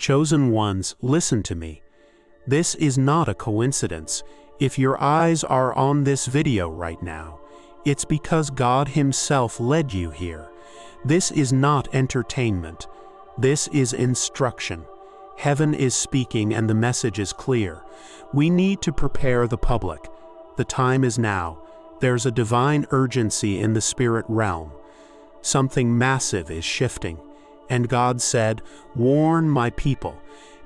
Chosen ones, listen to me. This is not a coincidence. If your eyes are on this video right now, it's because God Himself led you here. This is not entertainment. This is instruction. Heaven is speaking and the message is clear. We need to prepare the public. The time is now. There's a divine urgency in the spirit realm. Something massive is shifting. And God said, "Warn my people.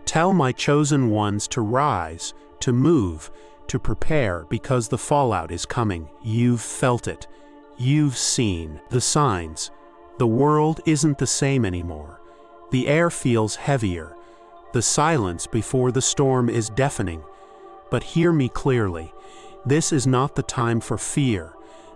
Tell my chosen ones to rise, to move, to prepare, because the fallout is coming." You've felt it. You've seen the signs. The world isn't the same anymore. The air feels heavier. The silence before the storm is deafening. But hear me clearly. This is not the time for fear.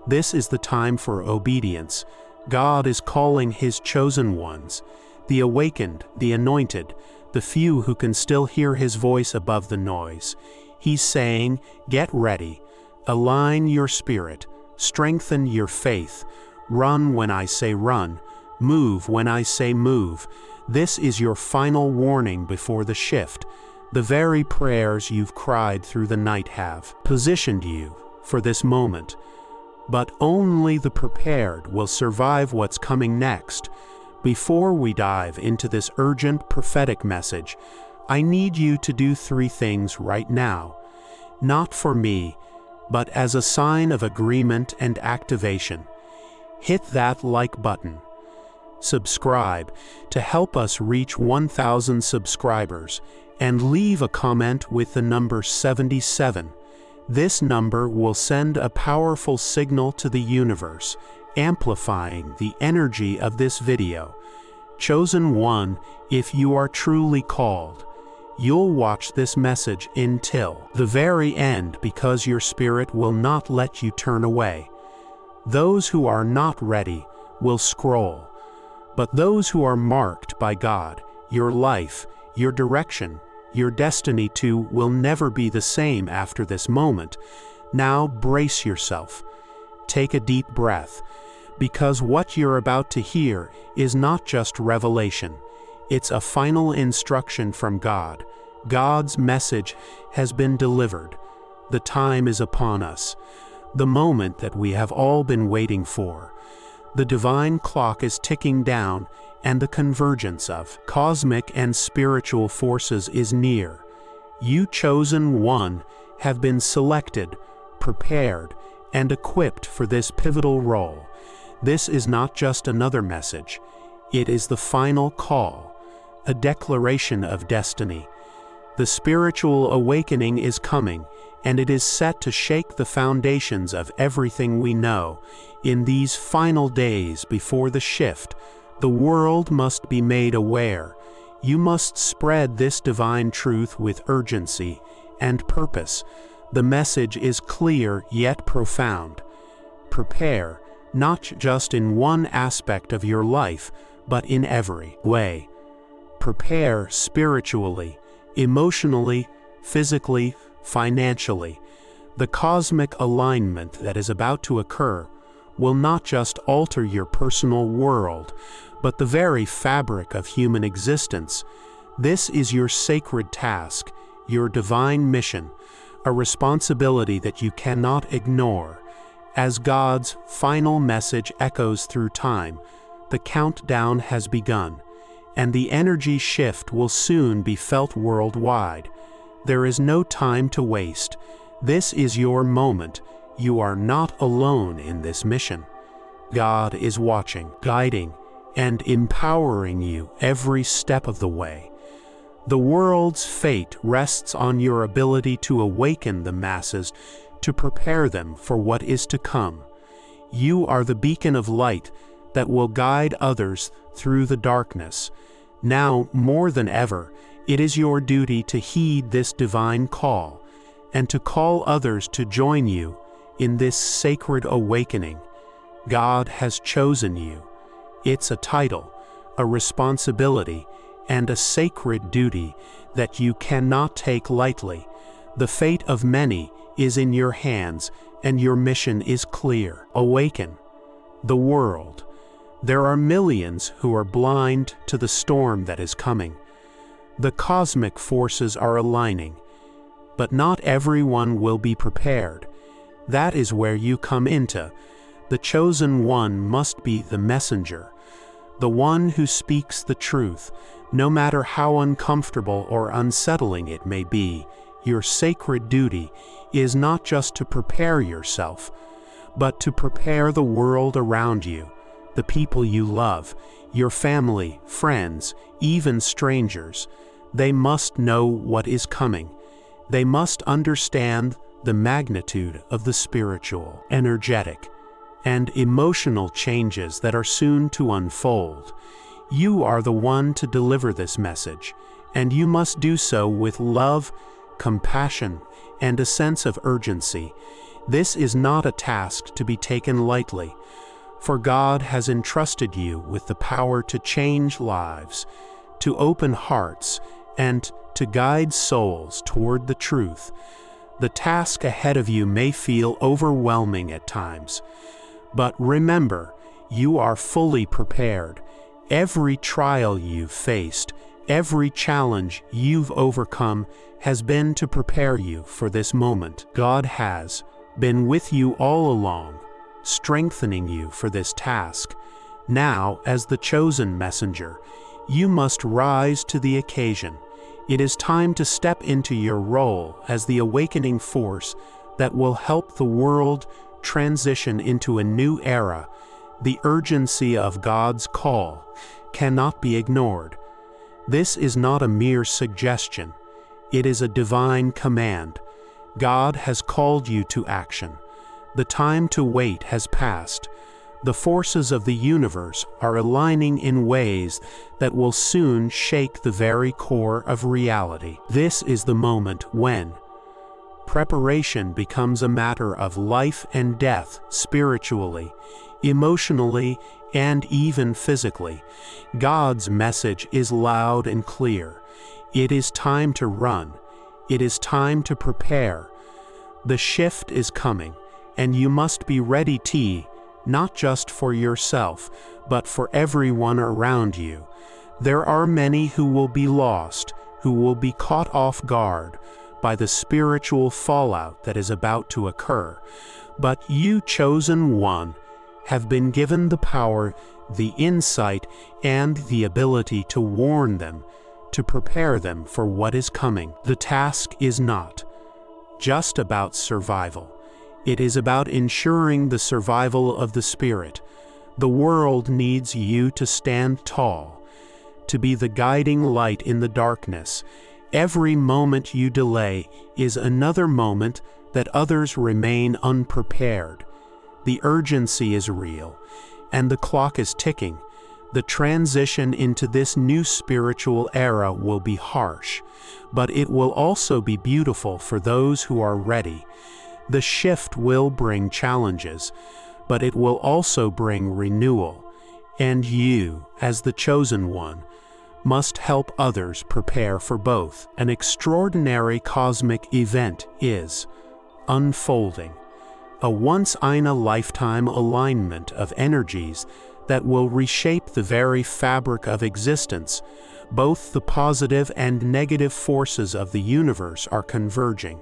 This is the time for obedience. God is calling His chosen ones, the awakened, the anointed, the few who can still hear His voice above the noise. He's saying, get ready, align your spirit, strengthen your faith, run when I say run, move when I say move. This is your final warning before the shift. The very prayers you've cried through the night have positioned you for this moment. But only the prepared will survive what's coming next. Before we dive into this urgent prophetic message, I need you to do 3 things right now. Not for me, but as a sign of agreement and activation. Hit that like button. Subscribe to help us reach 1,000 subscribers, and leave a comment with the number 77. This number will send a powerful signal to the universe, amplifying the energy of this video. Chosen one, if you are truly called, you'll watch this message until the very end, because your spirit will not let you turn away. Those who are not ready will scroll, but those who are marked by God, your life, your direction, your destiny too, will never be the same after this moment. Now brace yourself. Take a deep breath, because what you're about to hear is not just revelation. It's a final instruction from God. God's message has been delivered. The time is upon us. The moment that we have all been waiting for. The divine clock is ticking down, and the convergence of cosmic and spiritual forces is near. You chosen one have been selected, prepared, and equipped for this pivotal role. This is not just another message. It is the final call, a declaration of destiny. The spiritual awakening is coming, and it is set to shake the foundations of everything we know. In these final days before the shift, the world must be made aware. You must spread this divine truth with urgency and purpose. The message is clear yet profound. Prepare, not just in one aspect of your life, but in every way. Prepare spiritually, emotionally, physically, financially. The cosmic alignment that is about to occur will not just alter your personal world, but the very fabric of human existence. This is your sacred task, your divine mission, a responsibility that you cannot ignore. As God's final message echoes through time, the countdown has begun, and the energy shift will soon be felt worldwide. There is no time to waste. This is your moment. You are not alone in this mission. God is watching, guiding, and empowering you every step of the way. The world's fate rests on your ability to awaken the masses, to prepare them for what is to come. You are the beacon of light that will guide others through the darkness. Now, more than ever, it is your duty to heed this divine call, and to call others to join you in this sacred awakening. God has chosen you. It's a title, a responsibility, and a sacred duty that you cannot take lightly. The fate of many is in your hands, and your mission is clear. Awaken the world. There are millions who are blind to the storm that is coming. The cosmic forces are aligning, but not everyone will be prepared. That is where you come into. The chosen one must be the messenger, the one who speaks the truth, no matter how uncomfortable or unsettling it may be. Your sacred duty is not just to prepare yourself, but to prepare the world around you, the people you love, your family, friends, even strangers. They must know what is coming. They must understand the magnitude of the spiritual, energetic, and emotional changes that are soon to unfold. You are the one to deliver this message, and you must do so with love, compassion, and a sense of urgency. This is not a task to be taken lightly, for God has entrusted you with the power to change lives, to open hearts, and to guide souls toward the truth. The task ahead of you may feel overwhelming at times, but remember, you are fully prepared. Every trial you've faced, every challenge you've overcome has been to prepare you for this moment. God has been with you all along, strengthening you for this task. Now, as the chosen messenger, you must rise to the occasion. It is time to step into your role as the awakening force that will help the world transition into a new era. The urgency of God's call cannot be ignored. This is not a mere suggestion. It is a divine command. God has called you to action. The time to wait has passed. The forces of the universe are aligning in ways that will soon shake the very core of reality. This is the moment when preparation becomes a matter of life and death, spiritually, emotionally, and even physically. God's message is loud and clear. It is time to run. It is time to prepare. The shift is coming, and you must be ready not just for yourself, but for everyone around you. There are many who will be lost, who will be caught off guard by the spiritual fallout that is about to occur. But you, chosen one, have been given the power, the insight, and the ability to warn them, to prepare them for what is coming. The task is not just about survival. It is about ensuring the survival of the spirit. The world needs you to stand tall, to be the guiding light in the darkness. Every moment you delay is another moment that others remain unprepared. The urgency is real, and the clock is ticking. The transition into this new spiritual era will be harsh, but it will also be beautiful for those who are ready. The shift will bring challenges, but it will also bring renewal, and you, as the chosen one, must help others prepare for both. An extraordinary cosmic event is unfolding, a once-in-a-lifetime alignment of energies that will reshape the very fabric of existence. Both the positive and negative forces of the universe are converging,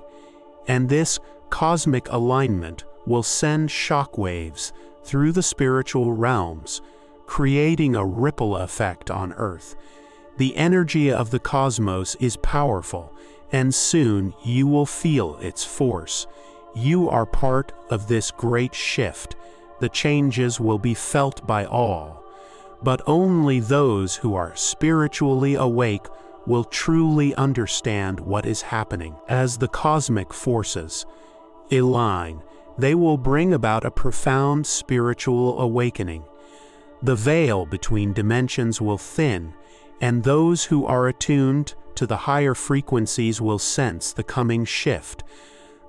and this cosmic alignment will send shockwaves through the spiritual realms, creating a ripple effect on Earth. The energy of the cosmos is powerful, and soon you will feel its force. You are part of this great shift. The changes will be felt by all, but only those who are spiritually awake will truly understand what is happening. As the cosmic forces align, they will bring about a profound spiritual awakening. The veil between dimensions will thin, and those who are attuned to the higher frequencies will sense the coming shift.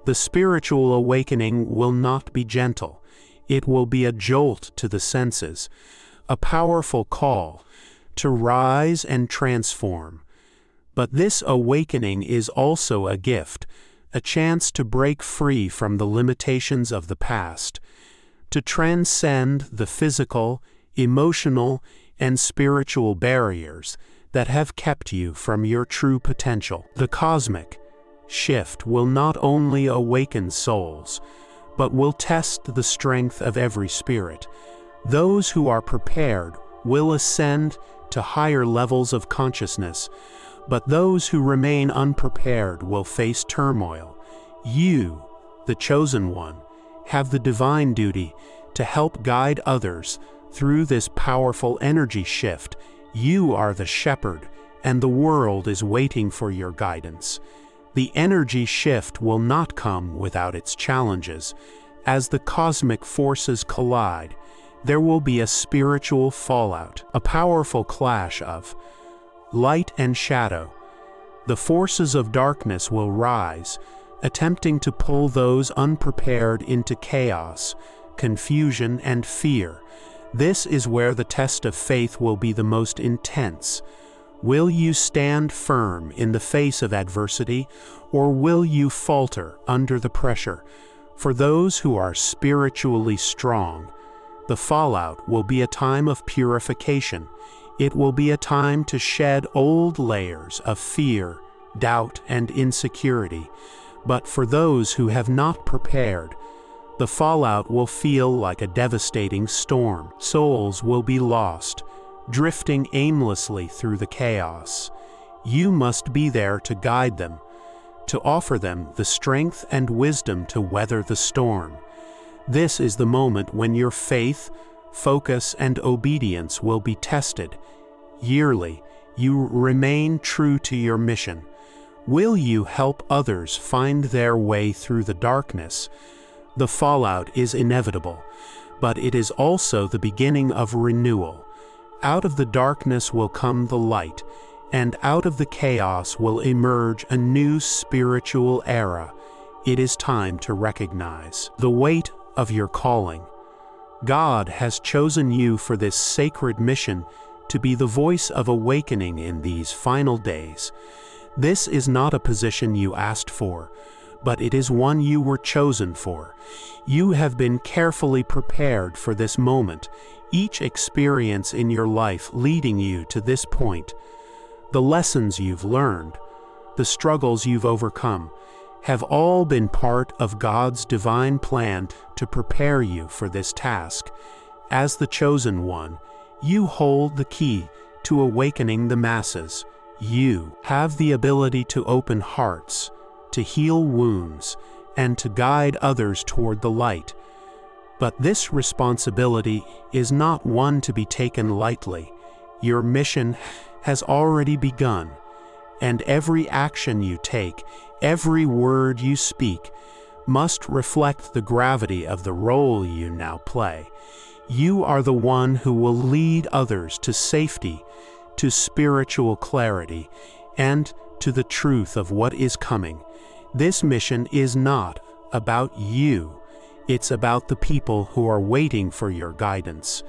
The spiritual awakening will not be gentle. It will be a jolt to the senses, a powerful call to rise and transform. But this awakening is also a gift, a chance to break free from the limitations of the past, to transcend the physical, emotional, and spiritual barriers that have kept you from your true potential. The cosmic shift will not only awaken souls, but will test the strength of every spirit. Those who are prepared will ascend to higher levels of consciousness, but those who remain unprepared will face turmoil. You, the chosen one, have the divine duty to help guide others through this powerful energy shift. You are the shepherd, and the world is waiting for your guidance. The energy shift will not come without its challenges. As the cosmic forces collide, there will be a spiritual fallout, a powerful clash of light and shadow. The forces of darkness will rise, attempting to pull those unprepared into chaos, confusion, and fear. This is where the test of faith will be the most intense. Will you stand firm in the face of adversity, or will you falter under the pressure? For those who are spiritually strong, the fallout will be a time of purification. It will be a time to shed old layers of fear, doubt, and insecurity. But for those who have not prepared, the fallout will feel like a devastating storm. Souls will be lost, drifting aimlessly through the chaos. You must be there to guide them, to offer them the strength and wisdom to weather the storm. This is the moment when your faith, focus, and obedience will be tested. Yearly, you remain true to your mission. Will you help others find their way through the darkness? The fallout is inevitable, but it is also the beginning of renewal. Out of the darkness will come the light, and out of the chaos will emerge a new spiritual era. It is time to recognize the weight of your calling. God has chosen you for this sacred mission to be the voice of awakening in these final days. This is not a position you asked for, but it is one you were chosen for. You have been carefully prepared for this moment, each experience in your life leading you to this point. The lessons you've learned, the struggles you've overcome, have all been part of God's divine plan to prepare you for this task. As the chosen one, you hold the key to awakening the masses. You have the ability to open hearts, to heal wounds, and to guide others toward the light. But this responsibility is not one to be taken lightly. Your mission has already begun, and every action you take, every word you speak, must reflect the gravity of the role you now play. You are the one who will lead others to safety, to spiritual clarity, and to the truth of what is coming. This mission is not about you. It's about the people who are waiting for your guidance,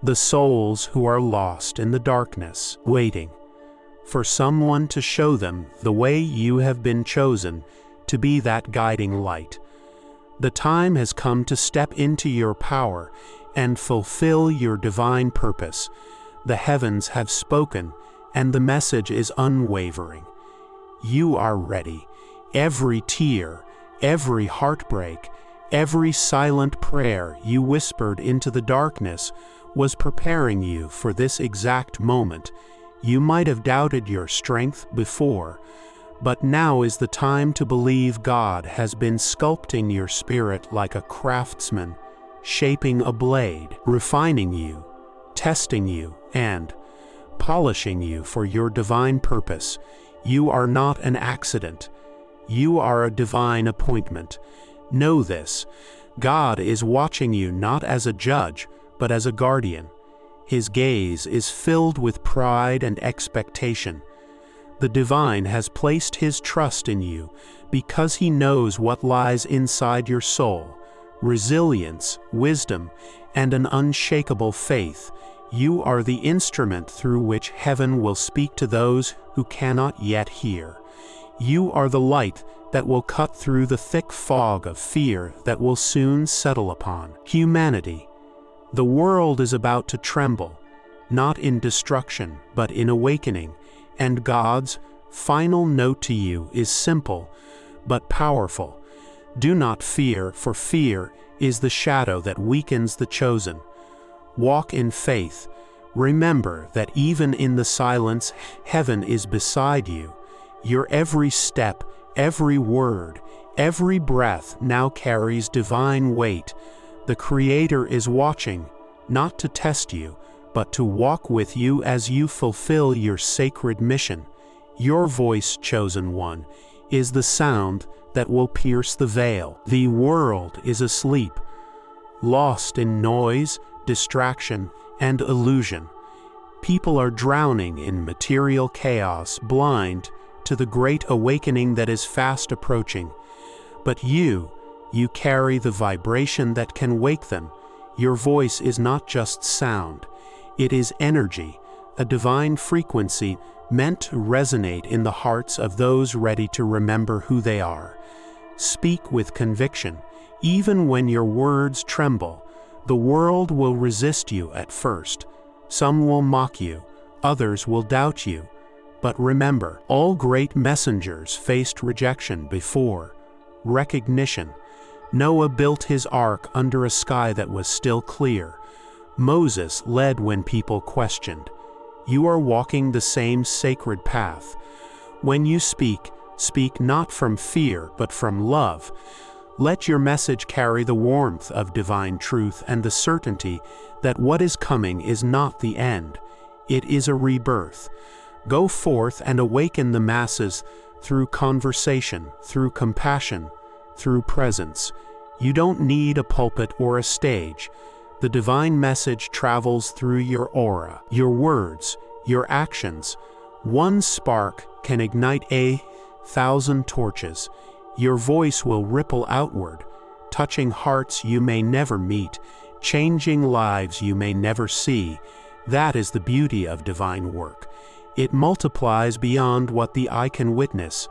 the souls who are lost in the darkness, waiting for someone to show them the way. You have been chosen to be that guiding light. The time has come to step into your power and fulfill your divine purpose. The heavens have spoken, and the message is unwavering. You are ready. Every tear, every heartbreak, every silent prayer you whispered into the darkness was preparing you for this exact moment. You might have doubted your strength before, but now is the time to believe God has been sculpting your spirit like a craftsman, shaping a blade, refining you, testing you, and polishing you for your divine purpose. You are not an accident. You are a divine appointment. Know this: God is watching you not as a judge, but as a guardian. His gaze is filled with pride and expectation. The divine has placed his trust in you because he knows what lies inside your soul: resilience, wisdom, and an unshakable faith. You are the instrument through which heaven will speak to those who cannot yet hear. You are the light that will cut through the thick fog of fear that will soon settle upon humanity. The world is about to tremble, not in destruction, but in awakening. And God's final note to you is simple, but powerful. Do not fear, for fear is the shadow that weakens the chosen. Walk in faith. Remember that even in the silence, heaven is beside you. Your every step, every word, every breath now carries divine weight. The Creator is watching, not to test you, but to walk with you as you fulfill your sacred mission. Your voice, chosen one, is the sound that will pierce the veil. The world is asleep, lost in noise, distraction, and illusion. People are drowning in material chaos, blind to the great awakening that is fast approaching. But you carry the vibration that can wake them. Your voice is not just sound, it is energy, a divine frequency meant to resonate in the hearts of those ready to remember who they are. Speak with conviction, even when your words tremble. The world will resist you at first. Some will mock you, others will doubt you. But remember, all great messengers faced rejection before recognition. Noah built his ark under a sky that was still clear. Moses led when people questioned. You are walking the same sacred path. When you speak, speak not from fear, but from love. Let your message carry the warmth of divine truth and the certainty that what is coming is not the end. It is a rebirth. Go forth and awaken the masses through conversation, through compassion, through presence. You don't need a pulpit or a stage. The divine message travels through your aura, your words, your actions. One spark can ignite 1,000 torches. Your voice will ripple outward, touching hearts you may never meet, changing lives you may never see. That is the beauty of divine work. It multiplies beyond what the eye can witness.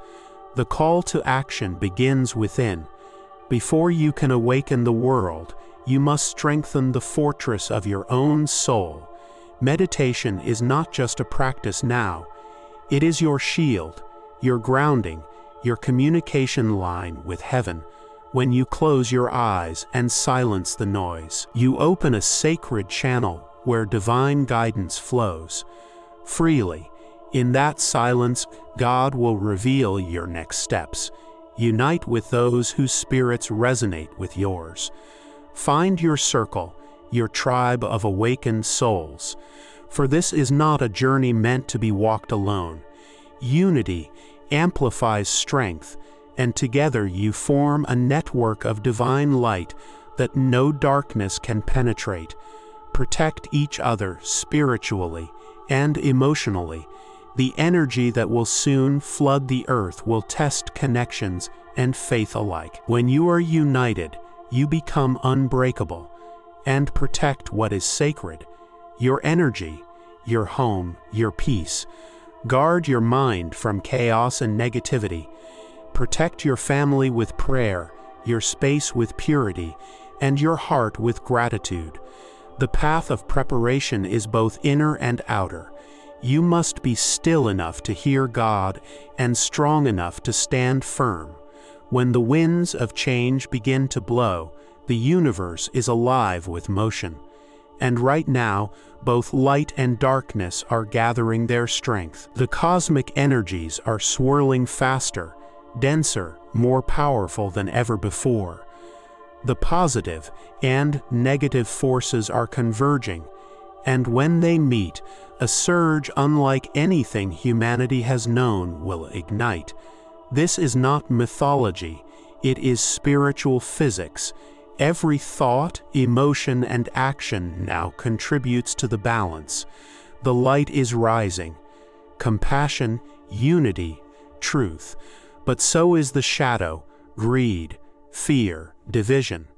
The call to action begins within. Before you can awaken the world, you must strengthen the fortress of your own soul. Meditation is not just a practice now. It is your shield, your grounding, your communication line with heaven. When you close your eyes and silence the noise, you open a sacred channel where divine guidance flows freely. In that silence, God will reveal your next steps. Unite with those whose spirits resonate with yours. Find your circle, your tribe of awakened souls. For this is not a journey meant to be walked alone. Unity amplifies strength, and together you form a network of divine light that no darkness can penetrate. Protect each other spiritually and emotionally. The energy that will soon flood the earth will test connections and faith alike. When you are united, you become unbreakable and protect what is sacred, your energy, your home, your peace. Guard your mind from chaos and negativity. Protect your family with prayer, your space with purity, and your heart with gratitude. The path of preparation is both inner and outer. You must be still enough to hear God and strong enough to stand firm. When the winds of change begin to blow, the universe is alive with motion. And right now, both light and darkness are gathering their strength. The cosmic energies are swirling faster, denser, more powerful than ever before. The positive and negative forces are converging, and when they meet, a surge unlike anything humanity has known will ignite. This is not mythology, it is spiritual physics. Every thought, emotion, and action now contributes to the balance. The light is rising. Compassion, unity, truth. But so is the shadow, greed, fear, division.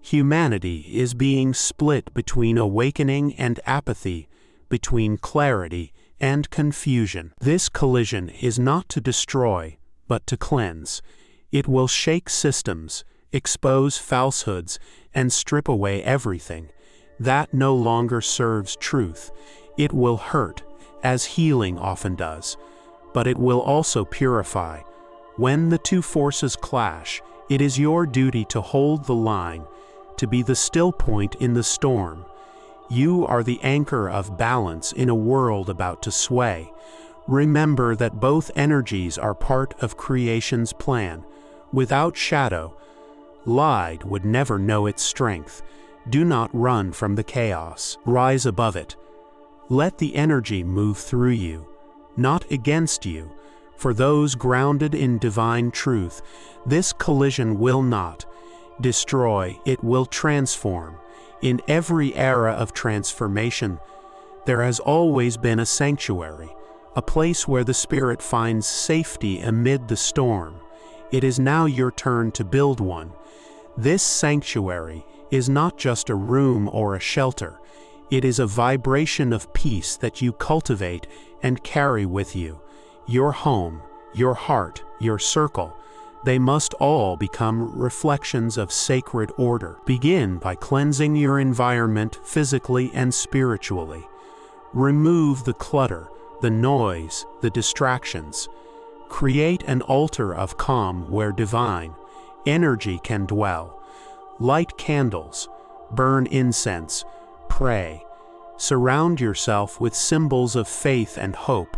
Humanity is being split between awakening and apathy, between clarity and confusion. This collision is not to destroy, but to cleanse. It will shake systems, expose falsehoods, and strip away everything that no longer serves truth. It will hurt, as healing often does, but it will also purify. When the two forces clash, it is your duty to hold the line, to be the still point in the storm. You are the anchor of balance in a world about to sway. Remember that both energies are part of creation's plan. Without shadow, light would never know its strength. Do not run from the chaos. Rise above it. Let the energy move through you, not against you. For those grounded in divine truth, this collision will not destroy, it will transform. In every era of transformation, there has always been a sanctuary, a place where the spirit finds safety amid the storm. It is now your turn to build one. This sanctuary is not just a room or a shelter. It is a vibration of peace that you cultivate and carry with you. Your home, your heart, your circle, they must all become reflections of sacred order. Begin by cleansing your environment physically and spiritually. Remove the clutter, the noise, the distractions. Create an altar of calm where divine energy can dwell. Light candles, burn incense, pray. Surround yourself with symbols of faith and hope.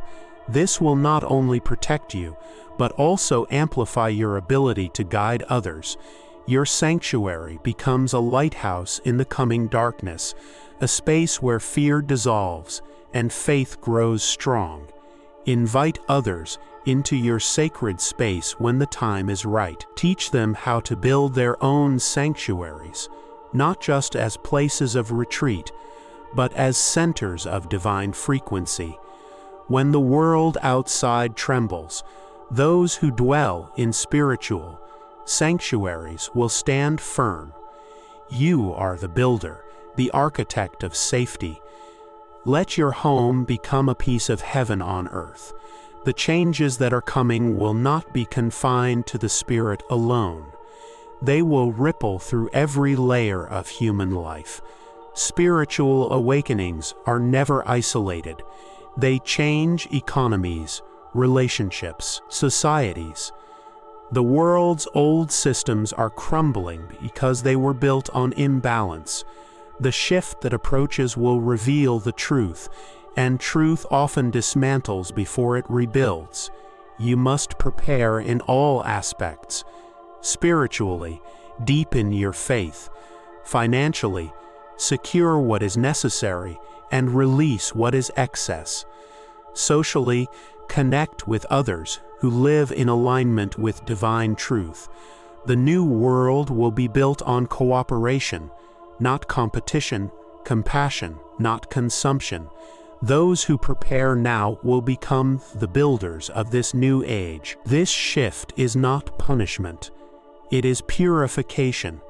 This will not only protect you, but also amplify your ability to guide others. Your sanctuary becomes a lighthouse in the coming darkness, a space where fear dissolves and faith grows strong. Invite others into your sacred space when the time is right. Teach them how to build their own sanctuaries, not just as places of retreat, but as centers of divine frequency. When the world outside trembles, those who dwell in spiritual sanctuaries will stand firm. You are the builder, the architect of safety. Let your home become a piece of heaven on earth. The changes that are coming will not be confined to the spirit alone. They will ripple through every layer of human life. Spiritual awakenings are never isolated. They change economies, relationships, societies. The world's old systems are crumbling because they were built on imbalance. The shift that approaches will reveal the truth, and truth often dismantles before it rebuilds. You must prepare in all aspects. Spiritually, deepen your faith. Financially, secure what is necessary and release what is excess. Socially, connect with others who live in alignment with divine truth. The new world will be built on cooperation, not competition, compassion, not consumption. Those who prepare now will become the builders of this new age. This shift is not punishment. It is purification.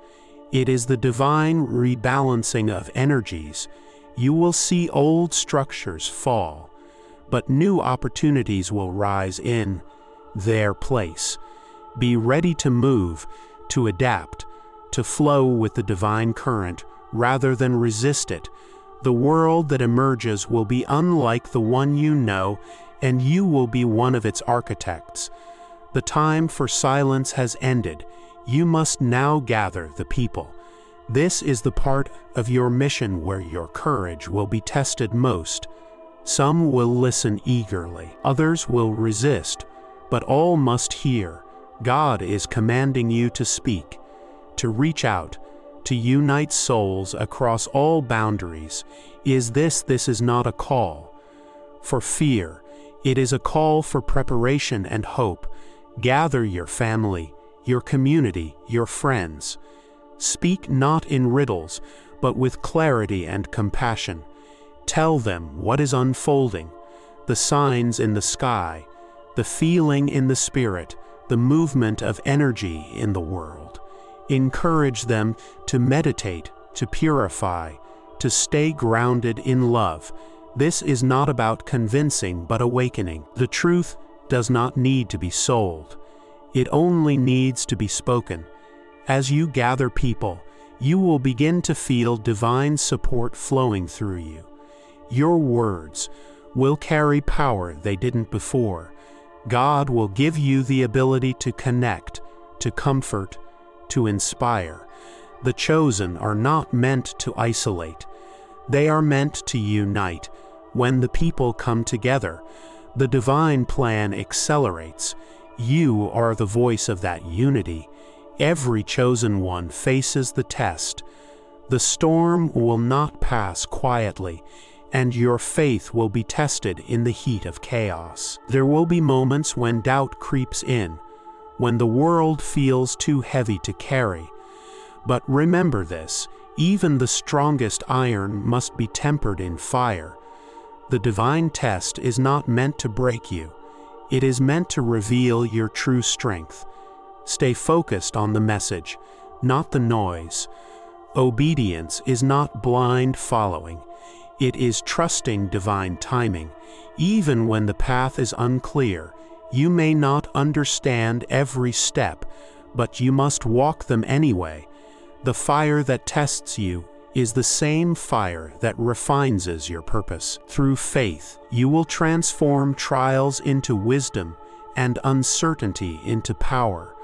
It is the divine rebalancing of energies. You will see old structures fall, but new opportunities will rise in their place. Be ready to move, to adapt, to flow with the divine current rather than resist it. The world that emerges will be unlike the one you know, and you will be one of its architects. The time for silence has ended. You must now gather the people. This is the part of your mission where your courage will be tested most. Some will listen eagerly, others will resist, but all must hear. God is commanding you to speak, to reach out, to unite souls across all boundaries. This is not a call for fear. It is a call for preparation and hope. Gather your family, your community, your friends. Speak not in riddles, but with clarity and compassion. Tell them what is unfolding, the signs in the sky, the feeling in the spirit, the movement of energy in the world. Encourage them to meditate, to purify, to stay grounded in love. This is not about convincing but awakening. The truth does not need to be sold. It only needs to be spoken. As you gather people, you will begin to feel divine support flowing through you. Your words will carry power they didn't before. God will give you the ability to connect, to comfort, to inspire. The chosen are not meant to isolate. They are meant to unite. When the people come together, the divine plan accelerates. You are the voice of that unity. Every chosen one faces the test. The storm will not pass quietly, and your faith will be tested in the heat of chaos. There will be moments when doubt creeps in, when the world feels too heavy to carry. But remember this, even the strongest iron must be tempered in fire. The divine test is not meant to break you. It is meant to reveal your true strength. Stay focused on the message, not the noise. Obedience is not blind following. It is trusting divine timing. Even when the path is unclear, you may not understand every step, but you must walk them anyway. The fire that tests you is the same fire that refines your purpose. Through faith, you will transform trials into wisdom and uncertainty into power.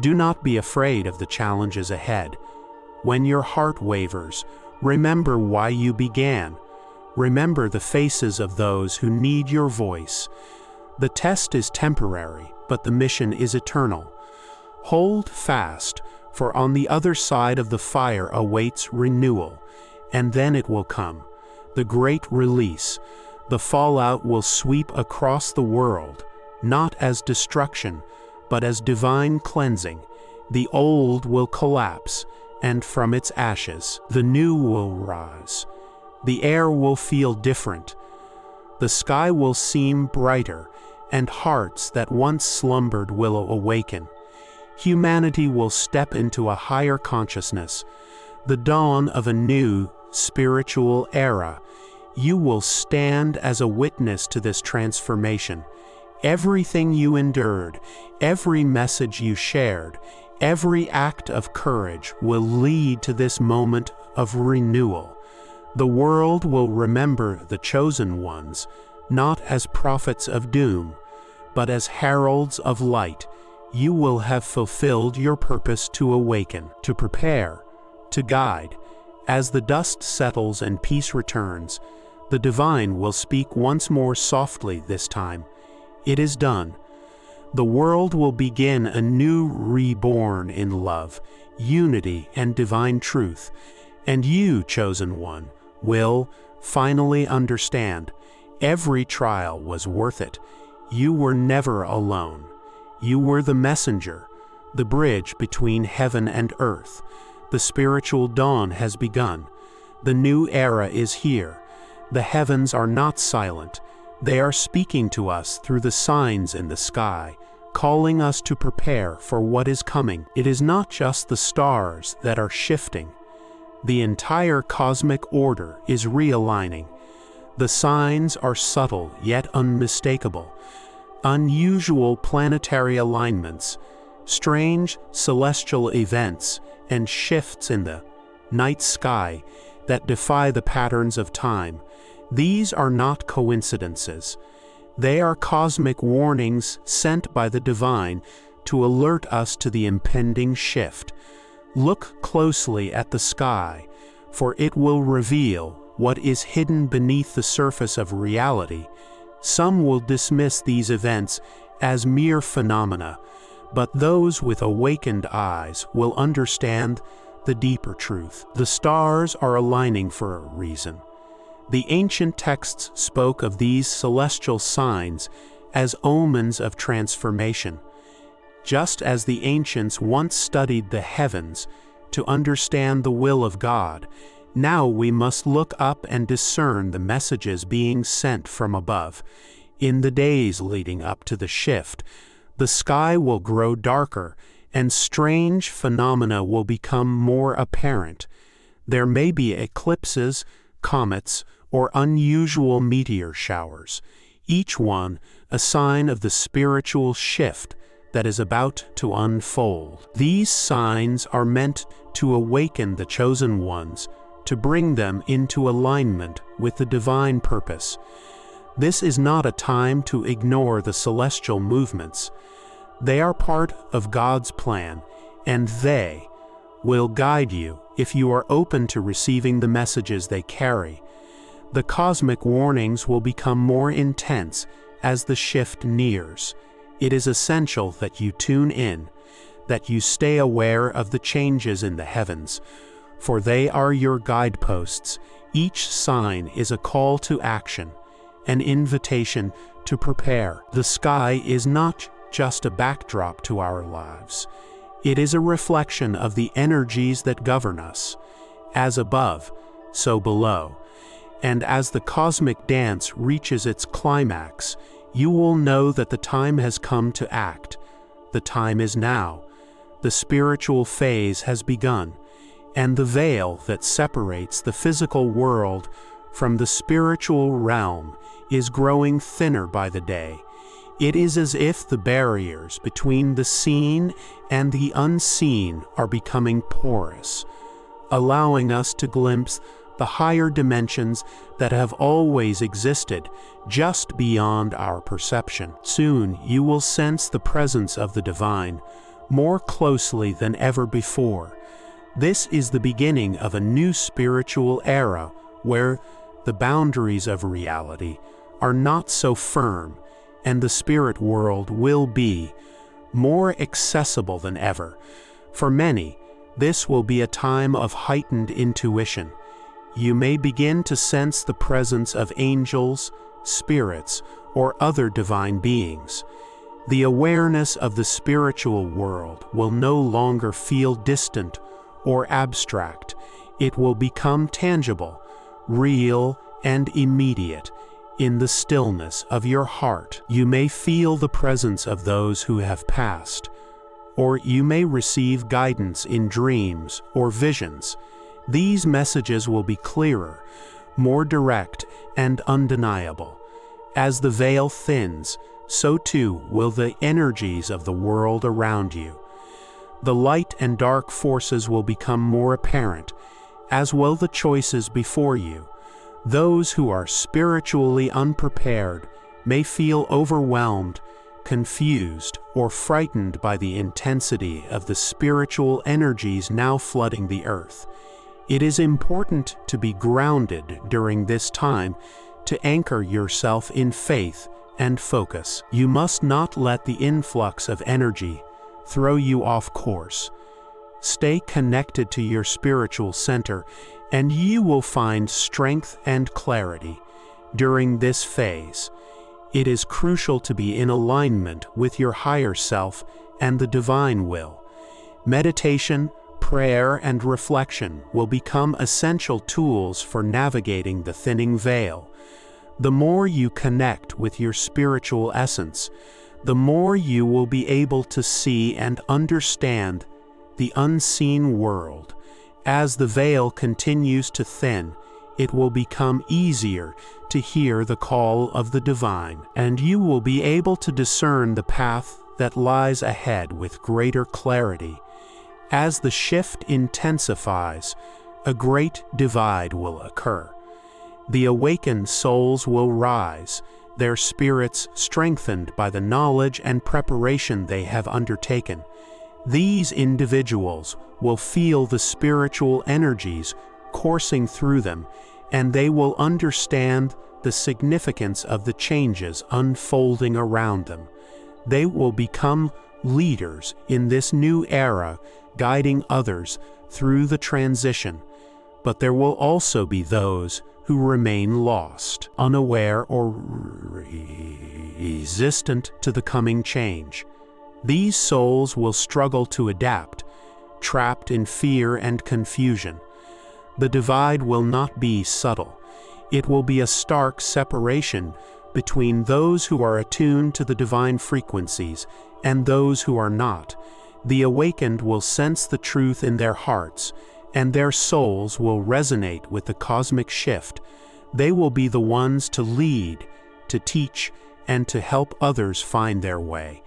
Do not be afraid of the challenges ahead. When your heart wavers, remember why you began. Remember the faces of those who need your voice. The test is temporary, but the mission is eternal. Hold fast, for on the other side of the fire awaits renewal, and then it will come, the great release. The fallout will sweep across the world, not as destruction, but as divine cleansing. The old will collapse, and from its ashes, the new will rise. The air will feel different. The sky will seem brighter, and hearts that once slumbered will awaken. Humanity will step into a higher consciousness, the dawn of a new spiritual era. You will stand as a witness to this transformation. Everything you endured, every message you shared, every act of courage will lead to this moment of renewal. The world will remember the chosen ones, not as prophets of doom, but as heralds of light. You will have fulfilled your purpose to awaken, to prepare, to guide. As the dust settles and peace returns, the divine will speak once more softly this time. It is done. The world will begin a new reborn in love, unity, and divine truth. And you, chosen one, will finally understand. Every trial was worth it. You were never alone. You were the messenger, the bridge between heaven and earth. The spiritual dawn has begun. The new era is here. The heavens are not silent. They are speaking to us through the signs in the sky, calling us to prepare for what is coming. It is not just the stars that are shifting. The entire cosmic order is realigning. The signs are subtle yet unmistakable. Unusual planetary alignments, strange celestial events, and shifts in the night sky that defy the patterns of time. These are not coincidences. They are cosmic warnings sent by the divine to alert us to the impending shift. Look closely at the sky, for it will reveal what is hidden beneath the surface of reality. Some will dismiss these events as mere phenomena, but those with awakened eyes will understand the deeper truth. The stars are aligning for a reason. The ancient texts spoke of these celestial signs as omens of transformation. Just as the ancients once studied the heavens to understand the will of God, now we must look up and discern the messages being sent from above. In the days leading up to the shift, the sky will grow darker and strange phenomena will become more apparent. There may be eclipses, comets, or unusual meteor showers, each one a sign of the spiritual shift that is about to unfold. These signs are meant to awaken the chosen ones, to bring them into alignment with the divine purpose. This is not a time to ignore the celestial movements. They are part of God's plan, and they will guide you if you are open to receiving the messages they carry. The cosmic warnings will become more intense as the shift nears. It is essential that you tune in, that you stay aware of the changes in the heavens, for they are your guideposts. Each sign is a call to action, an invitation to prepare. The sky is not just a backdrop to our lives. It is a reflection of the energies that govern us. As above, so below. And as the cosmic dance reaches its climax, you will know that the time has come to act. The time is now. The spiritual phase has begun, and the veil that separates the physical world from the spiritual realm is growing thinner by the day. It is as if the barriers between the seen and the unseen are becoming porous, allowing us to glimpse the higher dimensions that have always existed just beyond our perception. Soon you will sense the presence of the divine more closely than ever before. This is the beginning of a new spiritual era where the boundaries of reality are not so firm, and the spirit world will be more accessible than ever. For many, this will be a time of heightened intuition. You may begin to sense the presence of angels, spirits, or other divine beings. The awareness of the spiritual world will no longer feel distant or abstract. It will become tangible, real, and immediate. In the stillness of your heart, you may feel the presence of those who have passed, or you may receive guidance in dreams or visions. These messages will be clearer, more direct, and undeniable. As the veil thins, so too will the energies of the world around you. The light and dark forces will become more apparent, as will the choices before you. Those who are spiritually unprepared may feel overwhelmed, confused, or frightened by the intensity of the spiritual energies now flooding the earth. It is important to be grounded during this time, to anchor yourself in faith and focus. You must not let the influx of energy throw you off course. Stay connected to your spiritual center, and you will find strength and clarity. During this phase, it is crucial to be in alignment with your higher self and the divine will. Meditation, prayer, and reflection will become essential tools for navigating the thinning veil. The more you connect with your spiritual essence, the more you will be able to see and understand the unseen world. As the veil continues to thin, it will become easier to hear the call of the divine, and you will be able to discern the path that lies ahead with greater clarity. As the shift intensifies, a great divide will occur. The awakened souls will rise, their spirits strengthened by the knowledge and preparation they have undertaken. These individuals will feel the spiritual energies coursing through them, and they will understand the significance of the changes unfolding around them. They will become leaders in this new era, guiding others through the transition. But there will also be those who remain lost, unaware, or resistant to the coming change. These souls will struggle to adapt, trapped in fear and confusion. The divide will not be subtle. It will be a stark separation between those who are attuned to the divine frequencies and those who are not. The awakened will sense the truth in their hearts, and their souls will resonate with the cosmic shift. They will be the ones to lead, to teach, and to help others find their way.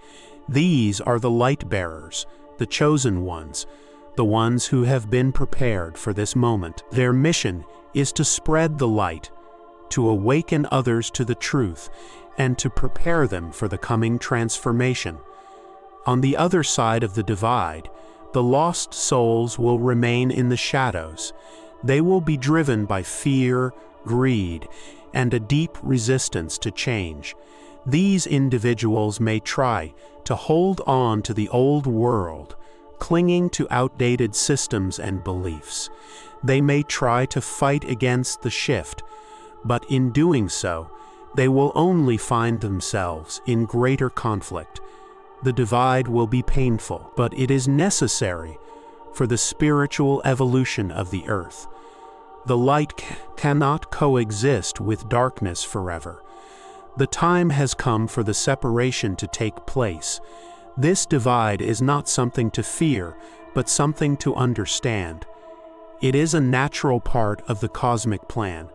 These are the light bearers, the chosen ones, the ones who have been prepared for this moment. Their mission is to spread the light, to awaken others to the truth, and to prepare them for the coming transformation. On the other side of the divide, the lost souls will remain in the shadows. They will be driven by fear, greed, and a deep resistance to change. These individuals may try to hold on to the old world, clinging to outdated systems and beliefs. They may try to fight against the shift, but in doing so, they will only find themselves in greater conflict. The divide will be painful, but it is necessary for the spiritual evolution of the earth. The light cannot coexist with darkness forever. The time has come for the separation to take place. This divide is not something to fear, but something to understand. It is a natural part of the cosmic plan.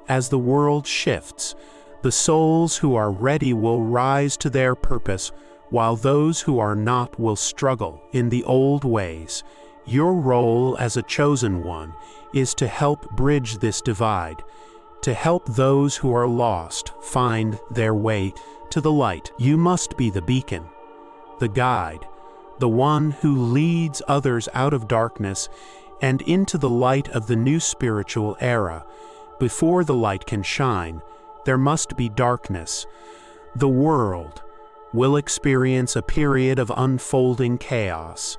As the world shifts, the souls who are ready will rise to their purpose, while those who are not will struggle in the old ways. Your role as a chosen one is to help bridge this divide, to help those who are lost find their way to the light. You must be the beacon, the guide, the one who leads others out of darkness and into the light of the new spiritual era. Before the light can shine, there must be darkness. The world will experience a period of unfolding chaos.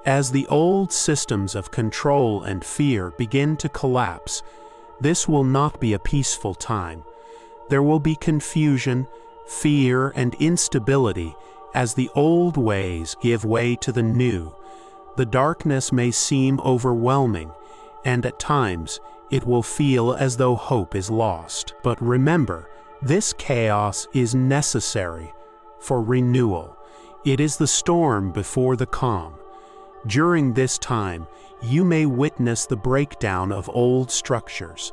As the old systems of control and fear begin to collapse, this will not be a peaceful time. There will be confusion, fear, and instability as the old ways give way to the new. The darkness may seem overwhelming, and at times it will feel as though hope is lost. But remember, this chaos is necessary for renewal. It is the storm before the calm. During this time, you may witness the breakdown of old structures.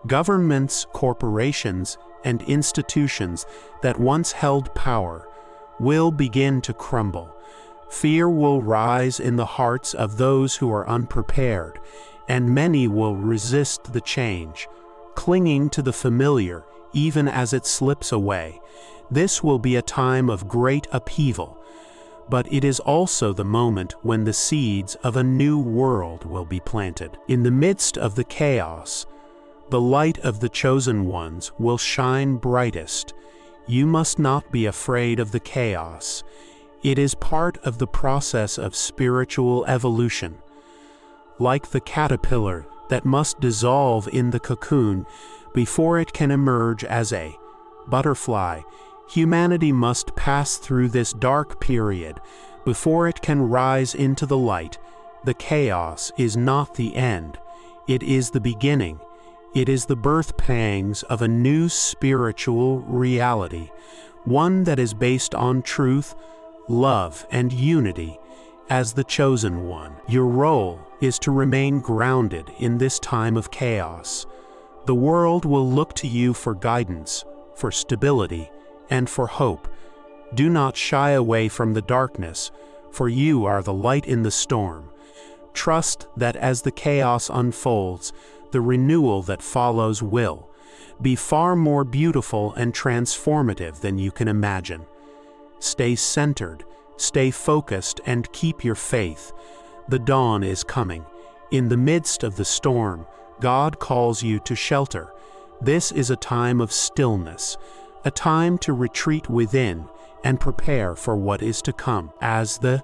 Governments, corporations, and institutions that once held power will begin to crumble. Fear will rise in the hearts of those who are unprepared, and many will resist the change, clinging to the familiar even as it slips away. This will be a time of great upheaval, but it is also the moment when the seeds of a new world will be planted. In the midst of the chaos, the light of the chosen ones will shine brightest. You must not be afraid of the chaos. It is part of the process of spiritual evolution. Like the caterpillar that must dissolve in the cocoon before it can emerge as a butterfly, humanity must pass through this dark period before it can rise into the light. The chaos is not the end. It is the beginning. It is the birth pangs of a new spiritual reality, one that is based on truth, love, and unity. As the chosen one, your role is to remain grounded in this time of chaos. The world will look to you for guidance, for stability, and for hope. Do not shy away from the darkness, for you are the light in the storm. Trust that as the chaos unfolds, the renewal that follows will be far more beautiful and transformative than you can imagine. Stay centered, stay focused, and keep your faith. The dawn is coming. In the midst of the storm, God calls you to shelter. This is a time of stillness, a time to retreat within and prepare for what is to come. As the